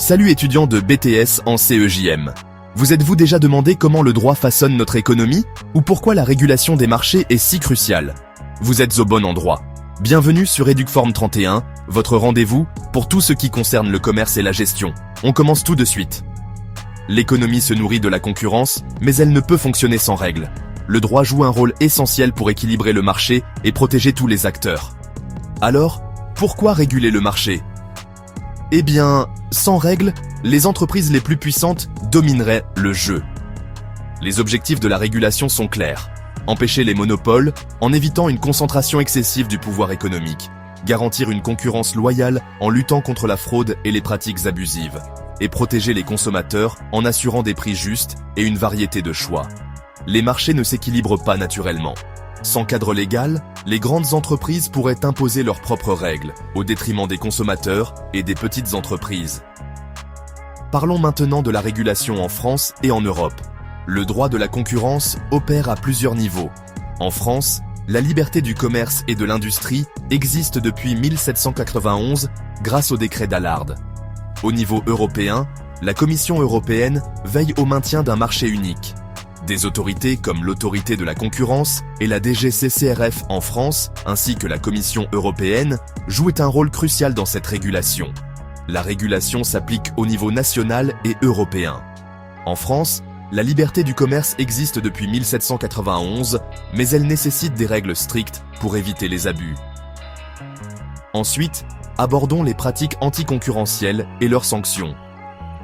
Salut étudiants de BTS en CEJM. Vous êtes-vous déjà demandé comment le droit façonne notre économie ou pourquoi la régulation des marchés est si cruciale? Vous êtes au bon endroit. Bienvenue sur Educform 31, votre rendez-vous pour tout ce qui concerne le commerce et la gestion. On commence tout de suite. L'économie se nourrit de la concurrence, mais elle ne peut fonctionner sans règles. Le droit joue un rôle essentiel pour équilibrer le marché et protéger tous les acteurs. Alors, pourquoi réguler le marché? Eh bien, sans règles, les entreprises les plus puissantes domineraient le jeu. Les objectifs de la régulation sont clairs. Empêcher les monopoles en évitant une concentration excessive du pouvoir économique, garantir une concurrence loyale en luttant contre la fraude et les pratiques abusives, et protéger les consommateurs en assurant des prix justes et une variété de choix. Les marchés ne s'équilibrent pas naturellement. Sans cadre légal, les grandes entreprises pourraient imposer leurs propres règles, au détriment des consommateurs et des petites entreprises. Parlons maintenant de la régulation en France et en Europe. Le droit de la concurrence opère à plusieurs niveaux. En France, la liberté du commerce et de l'industrie existe depuis 1791 grâce au décret d'Allard. Au niveau européen, la Commission européenne veille au maintien d'un marché unique. Des autorités comme l'autorité de la concurrence et la DGCCRF en France, ainsi que la Commission européenne, jouent un rôle crucial dans cette régulation. La régulation s'applique au niveau national et européen. En France, la liberté du commerce existe depuis 1791, mais elle nécessite des règles strictes pour éviter les abus. Ensuite, abordons les pratiques anticoncurrentielles et leurs sanctions.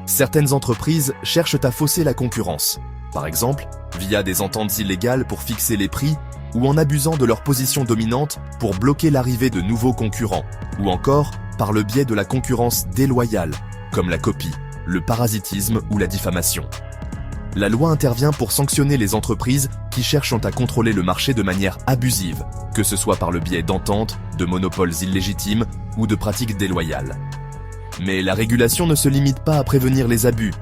Certaines entreprises cherchent à fausser la concurrence. Par exemple, via des ententes illégales pour fixer les prix ou en abusant de leur position dominante pour bloquer l'arrivée de nouveaux concurrents, ou encore par le biais de la concurrence déloyale, comme la copie, le parasitisme ou la diffamation. La loi intervient pour sanctionner les entreprises qui cherchent à contrôler le marché de manière abusive, que ce soit par le biais d'ententes, de monopoles illégitimes ou de pratiques déloyales. Mais la régulation ne se limite pas à prévenir les abus.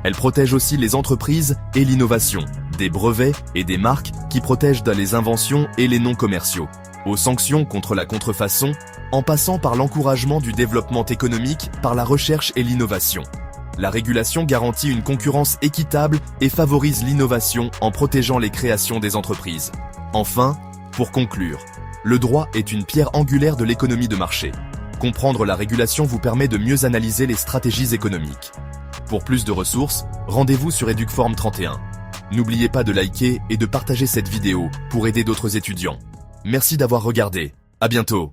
Elle protège aussi les entreprises et l'innovation, des brevets et des marques qui protègent les inventions et les noms commerciaux, aux sanctions contre la contrefaçon, en passant par l'encouragement du développement économique par la recherche et l'innovation. La régulation garantit une concurrence équitable et favorise l'innovation en protégeant les créations des entreprises. Enfin, pour conclure, le droit est une pierre angulaire de l'économie de marché. Comprendre la régulation vous permet de mieux analyser les stratégies économiques. Pour plus de ressources, rendez-vous sur Educform 31. N'oubliez pas de liker et de partager cette vidéo pour aider d'autres étudiants. Merci d'avoir regardé. À bientôt.